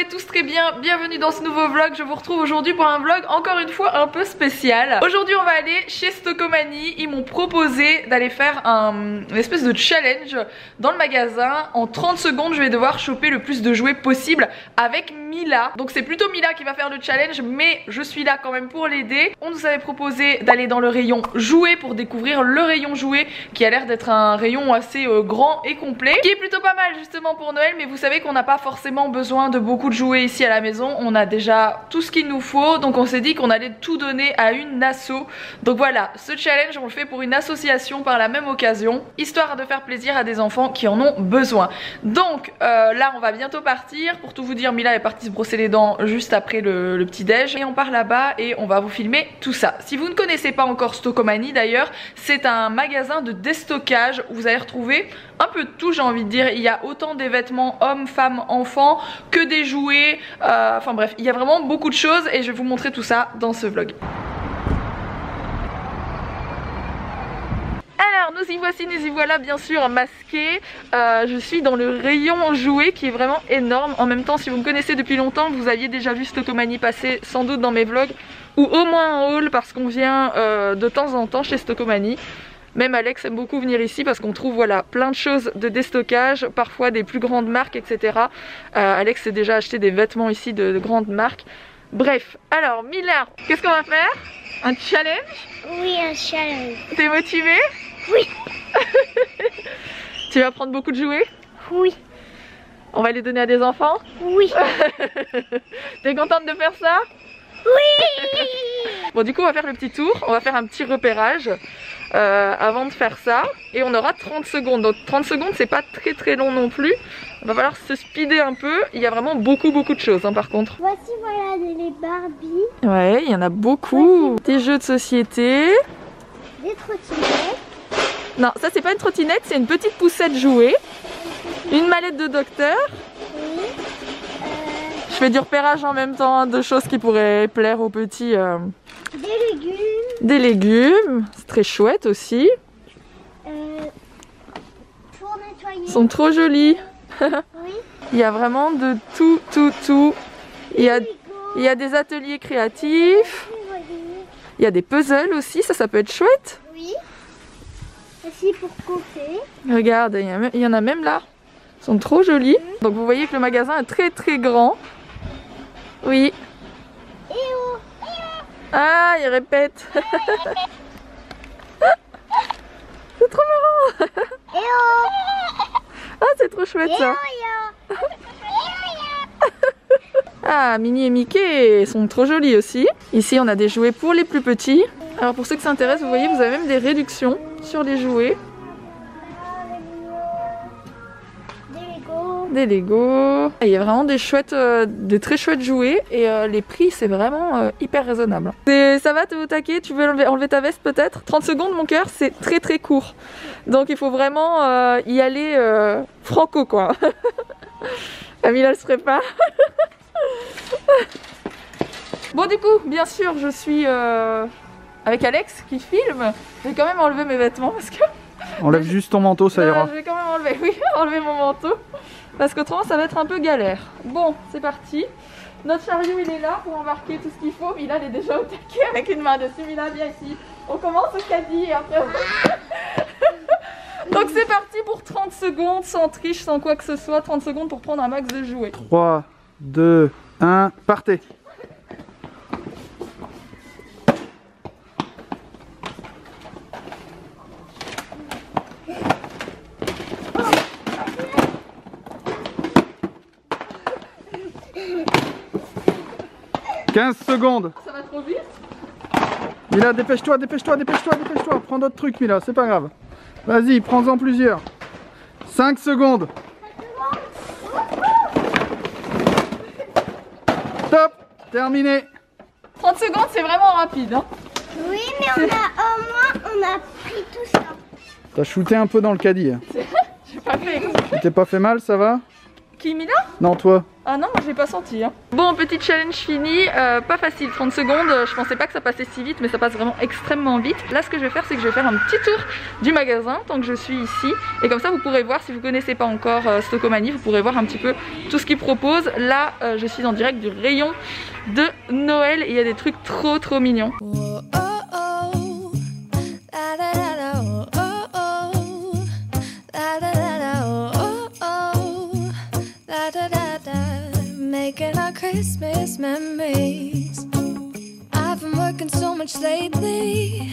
Tous très bien, bienvenue dans ce nouveau vlog. Je vous retrouve aujourd'hui pour un vlog encore une fois un peu spécial. Aujourd'hui on va aller chez Stocomanie. Ils m'ont proposé d'aller faire une espèce de challenge dans le magasin. En 30 secondes je vais devoir choper le plus de jouets possible avec Mila. Donc c'est plutôt Mila qui va faire le challenge, mais je suis là quand même pour l'aider. On nous avait proposé d'aller dans le rayon jouets pour découvrir le rayon jouets, qui a l'air d'être un rayon assez grand et complet, qui est plutôt pas mal justement pour Noël. Mais vous savez qu'on n'a pas forcément besoin de beaucoup de jouets ici à la maison, on a déjà tout ce qu'il nous faut, donc on s'est dit qu'on allait tout donner à une asso. Donc voilà, ce challenge on le fait pour une association par la même occasion, histoire de faire plaisir à des enfants qui en ont besoin. Donc là on va bientôt partir. Pour tout vous dire, Mila est partie se brosser les dents juste après le petit déj, et on part là-bas et on va vous filmer tout ça. Si vous ne connaissez pas encore Stocomanie d'ailleurs, c'est un magasin de déstockage où vous allez retrouver un peu de tout, j'ai envie de dire. Il y a autant des vêtements hommes, femmes, enfants que des jouets, enfin bref, il y a vraiment beaucoup de choses et je vais vous montrer tout ça dans ce vlog. Alors nous y voilà bien sûr masqués. Je suis dans le rayon jouets qui est vraiment énorme. En même temps, si vous me connaissez depuis longtemps, vous aviez déjà vu Stocomanie passer sans doute dans mes vlogs, ou au moins en haul, parce qu'on vient de temps en temps chez Stocomanie. Même Alex aime beaucoup venir ici parce qu'on trouve voilà, plein de choses de déstockage, parfois des plus grandes marques, etc. Alex s'est déjà acheté des vêtements ici de grandes marques. Bref, alors Mila, qu'est-ce qu'on va faire? Un challenge? Oui, un challenge. T'es motivée? Oui. Tu vas prendre beaucoup de jouets? Oui. On va les donner à des enfants? Oui. T'es contente de faire ça? Oui. Bon, du coup on va faire le petit tour, on va faire un petit repérage avant de faire ça, et on aura 30 secondes. Donc 30 secondes c'est pas très long non plus, il va falloir se speeder un peu. Il y a vraiment beaucoup de choses hein, par contre. Voici voilà les Barbie. Ouais, il y en a beaucoup. Des jeux de société. Des trottinettes. Non, ça c'est pas une trottinette, c'est une petite poussette jouée. Une mallette de docteur. Oui. Je fais du repérage en même temps, hein, de choses qui pourraient plaire aux petits. Des légumes. Des légumes, c'est très chouette aussi. Pour nettoyer. Ils sont trop jolis. Oui. Il y a vraiment de tout. Il y a des ateliers créatifs. Il y a des puzzles aussi, ça peut être chouette. Oui. Aussi pour couper. Regarde, il y en a même là. Ils sont trop jolis. Donc vous voyez que le magasin est très grand. Oui. Ah, il répète. C'est trop marrant. Ah, c'est trop chouette ça. Ah, Minnie et Mickey sont trop jolis aussi. Ici, on a des jouets pour les plus petits. Alors pour ceux qui s'intéressent, vous voyez, vous avez même des réductions sur les jouets. Des Lego. Il y a vraiment des très chouettes jouets, et les prix c'est vraiment hyper raisonnable. Ça va, t'es au taquet? Tu veux enlever ta veste peut-être? 30 secondes mon cœur, c'est très court. Donc il faut vraiment y aller franco quoi. Amila elle se prépare. Bon du coup, bien sûr je suis avec Alex qui filme. Je vais quand même enlever mes vêtements parce que... Enlève juste ton manteau, ça ira. Je vais quand même enlever mon manteau. Parce qu'autrement ça va être un peu galère. Bon, c'est parti. Notre chariot il est là pour embarquer tout ce qu'il faut. Mila elle est déjà au taquet avec une main dessus. Mila viens ici. On commence au caddie et après... Donc c'est parti pour 30 secondes, sans triche, sans quoi que ce soit. 30 secondes pour prendre un max de jouets. 3, 2, 1, partez. « 15 secondes. Ça va trop vite. Mila, dépêche-toi. Prends d'autres trucs, Mila, c'est pas grave. Vas-y, prends-en plusieurs. 5 secondes. Top, terminé. 30 secondes, c'est vraiment rapide. Hein. Oui, mais au moins, on a pris tout ça. T'as shooté un peu dans le caddie. J'ai pas fait. Tu t'es pas fait mal, ça va? Qui, Mila? Non, toi. Ah non, moi j'ai pas senti hein. Bon, petit challenge fini, pas facile, 30 secondes, je pensais pas que ça passait si vite mais ça passe vraiment extrêmement vite. Là ce que je vais faire c'est que je vais faire un petit tour du magasin tant que je suis ici et comme ça vous pourrez voir, si vous connaissez pas encore Stokomani, vous pourrez voir un petit peu tout ce qu'ils proposent. Là je suis en direct du rayon de Noël et il y a des trucs trop mignons. Making our Christmas memories. I've been working so much lately.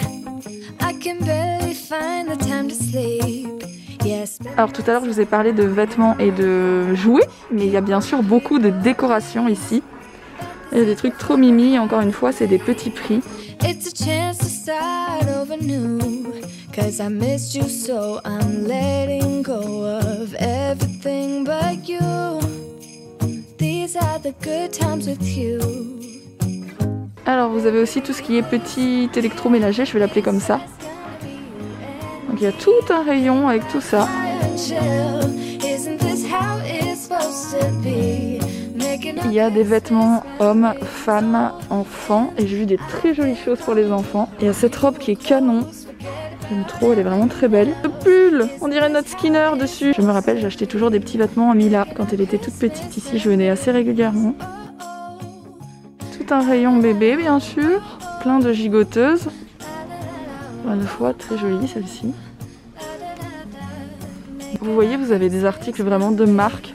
I can barely find the time to sleep. Yes. Alors tout à l'heure je vous ai parlé de vêtements et de jouets, mais il y a bien sûr beaucoup de décorations ici. Il y a des trucs trop mimi, encore une fois c'est des petits prix. It's a chance to start over new. Cause I missed you so I'm letting go of everything but you. These are the good times with you. Alors vous avez aussi tout ce qui est petit électroménager, je vais l'appeler comme ça. Donc il y a tout un rayon avec tout ça. Il y a des vêtements hommes, femmes, enfants et j'ai vu des très jolies choses pour les enfants. Il y a cette robe qui est canon. J'aime trop, elle est vraiment très belle. Le pull, on dirait notre Skinner dessus. Je me rappelle, j'achetais toujours des petits vêtements à Mila quand elle était toute petite ici. Je venais assez régulièrement. Tout un rayon bébé, bien sûr. Plein de gigoteuses. Une fois, très jolie celle-ci. Vous voyez, vous avez des articles vraiment de marque,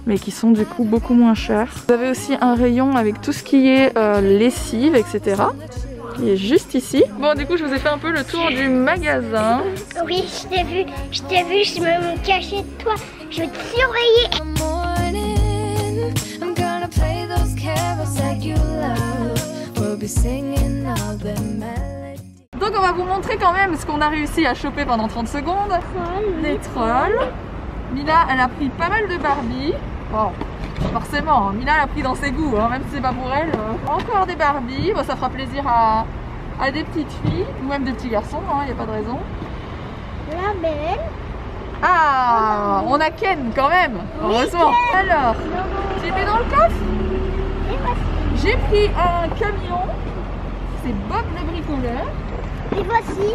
mais qui sont du coup beaucoup moins chers. Vous avez aussi un rayon avec tout ce qui est lessive, etc. Qui est juste ici. Bon, du coup, je vous ai fait un peu le tour du magasin. Oui, je t'ai vu, je me cachais de toi, je vais te surveiller. Donc on va vous montrer quand même ce qu'on a réussi à choper pendant 30 secondes. Des trolls. Mila, elle a pris pas mal de Barbie. Bon, forcément, Mila l'a pris dans ses goûts, hein, même si c'est pas pour elle. Encore des Barbie, bon, ça fera plaisir à des petites filles, ou même des petits garçons, il n'y a pas de raison. La belle. Ah, on a Ken quand même, heureusement. Alors, tu les mets dans le coffre. J'ai pris un camion, c'est Bob le bricoleur. Et voici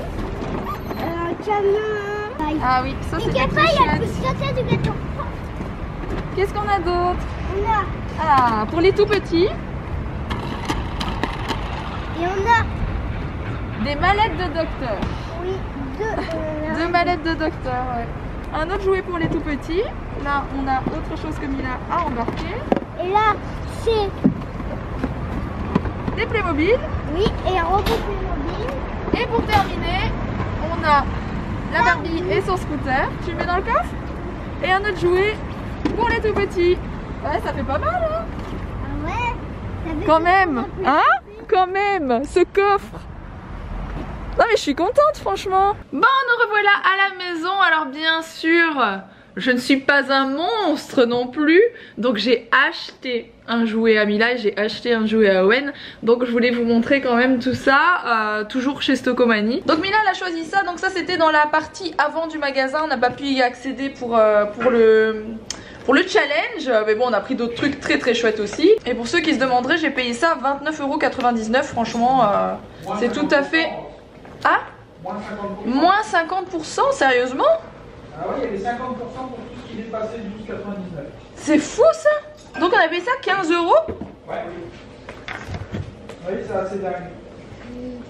un camion. Ah oui, ça c'est et après il y a le sauté du gâteau. Qu'est-ce qu'on a d'autre? On a. Ah, pour les tout petits. Et on a. Des mallettes de docteur. Oui, deux mallettes de docteur, ouais. Un autre jouet pour les tout petits. Là, on a autre chose que Mila a embarqué. Et là, c'est. Des Playmobil. Oui, et un robot Playmobil. Et pour terminer, on a la Barbie et son scooter. Tu le mets dans le coffre. Et un autre jouet pour les tout petits. Ouais, ça fait pas mal, hein? Ah ouais. Quand même, hein? Quand même, ce coffre. Non mais je suis contente franchement. Bon, nous revoilà à la maison. Alors bien sûr, je ne suis pas un monstre non plus. Donc j'ai acheté un jouet à Mila et j'ai acheté un jouet à Owen. Donc je voulais vous montrer quand même tout ça, toujours chez Stokomani. Donc Mila elle a choisi ça, donc ça c'était dans la partie avant du magasin. On n'a pas pu y accéder pour le challenge, mais bon on a pris d'autres trucs très chouettes aussi. Et pour ceux qui se demanderaient, j'ai payé ça 29,99 €. Franchement c'est tout à fait... Ah, moins 50%, sérieusement? Ah oui, il y avait 50% pour tout ce qui dépassait 12,99. C'est fou ça. Donc on a payé ça 15 €? Ouais, oui. Oui, c'est assez dingue.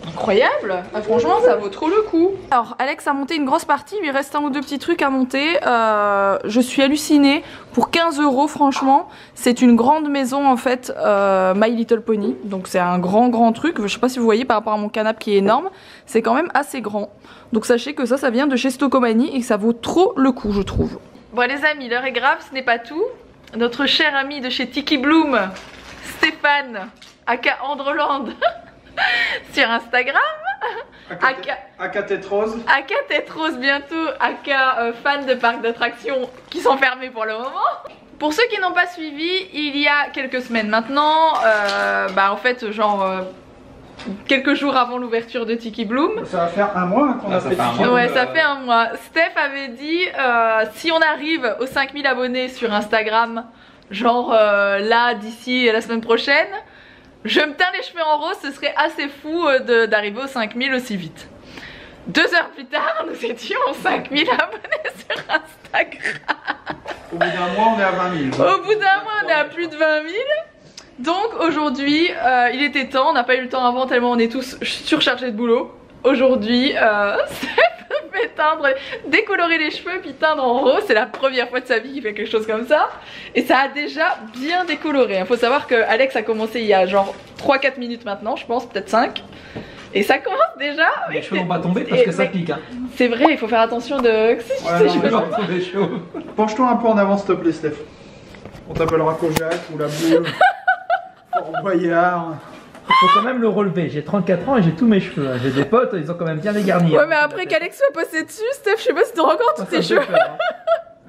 Incroyable. Ah, franchement ça vaut trop le coup. Alors Alex a monté une grosse partie, il lui reste un ou deux petits trucs à monter. Je suis hallucinée. Pour 15 € franchement, c'est une grande maison en fait, My Little Pony. Donc c'est un grand truc. Je sais pas si vous voyez par rapport à mon canapé qui est énorme. C'est quand même assez grand. Donc sachez que ça vient de chez Stokomani et que ça vaut trop le coup je trouve. Bon les amis, l'heure est grave, ce n'est pas tout. Notre cher ami de chez Tiki Bloom, Stéphane, aka Andreland, sur Instagram, Aka Tête Rose. Aka Tête Rose bientôt, aka fan de parcs d'attractions qui sont fermés pour le moment. Pour ceux qui n'ont pas suivi, il y a quelques semaines maintenant, en fait genre quelques jours avant l'ouverture de Tiki Bloom. Ça va faire un mois qu'on a fait Tiki Bloom. Ouais, ça fait un mois. Steph avait dit si on arrive aux 5000 abonnés sur Instagram, genre là d'ici la semaine prochaine, je me teins les cheveux en rose, ce serait assez fou d'arriver aux 5000 aussi vite. 2 heures plus tard, nous étions aux 5000 abonnés sur Instagram. Au bout d'un mois, on est à 20 000. Au bout d'un mois, on est à plus de 20 000. Donc aujourd'hui, il était temps, on n'a pas eu le temps avant tellement on est tous surchargés de boulot. Aujourd'hui, Steph fait teindre, décolorer les cheveux puis teindre en rose. C'est la première fois de sa vie qu'il fait quelque chose comme ça. Et ça a déjà bien décoloré. Il faut savoir que Alex a commencé il y a genre 3-4 minutes maintenant, je pense, peut-être 5. Et ça commence déjà. Les cheveux vont pas tomber parce que ça pique. Hein. C'est vrai, il faut faire attention de. Ouais, non, penche-toi un peu en avant, s'il te plaît, Steph. On t'appellera Kojak ou la boule. Fort Boyard. Faut quand même le relever. J'ai 34 ans et j'ai tous mes cheveux. J'ai des potes, ils ont quand même bien dégarni. Ouais, mais après qu'Alex soit passé dessus, Steph, je sais pas si tu rends compte tous tes cheveux.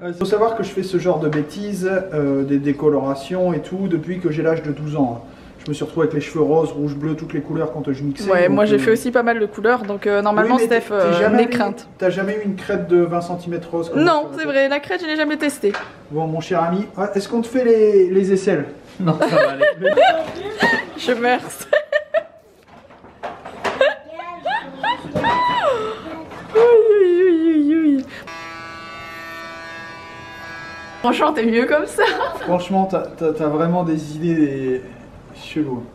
Il faut savoir que je fais ce genre de bêtises, des décolorations et tout, depuis que j'ai l'âge de 12 ans. Je me suis retrouvé avec les cheveux roses, rouge, bleu, toutes les couleurs quand je mixais. Ouais, donc, moi j'ai fait aussi pas mal de couleurs, donc normalement oui, Steph, mes craintes. T'as jamais eu une crête de 20 cm rose comme Non, c'est vrai, la crête je n'ai jamais testé. Bon, mon cher ami, est-ce qu'on te fait les aisselles? Non, ça va aller. Je meurs. Franchement, t'es mieux comme ça. Franchement, t'as vraiment des idées cheloues.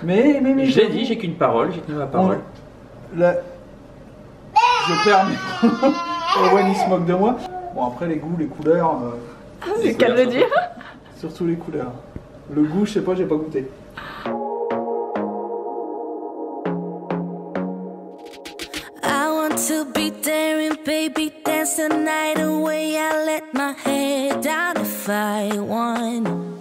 Mais J'ai dit, j'ai qu'une parole, j'ai tenu ma parole. Là, je perds mes... Owen il se moque de moi. Bon, après les goûts, les couleurs... C'est qu'à le dire. Surtout les couleurs. Le goût, je sais pas, j'ai pas goûté. I want to be daring, baby, dance the night away. I let my head down if I want.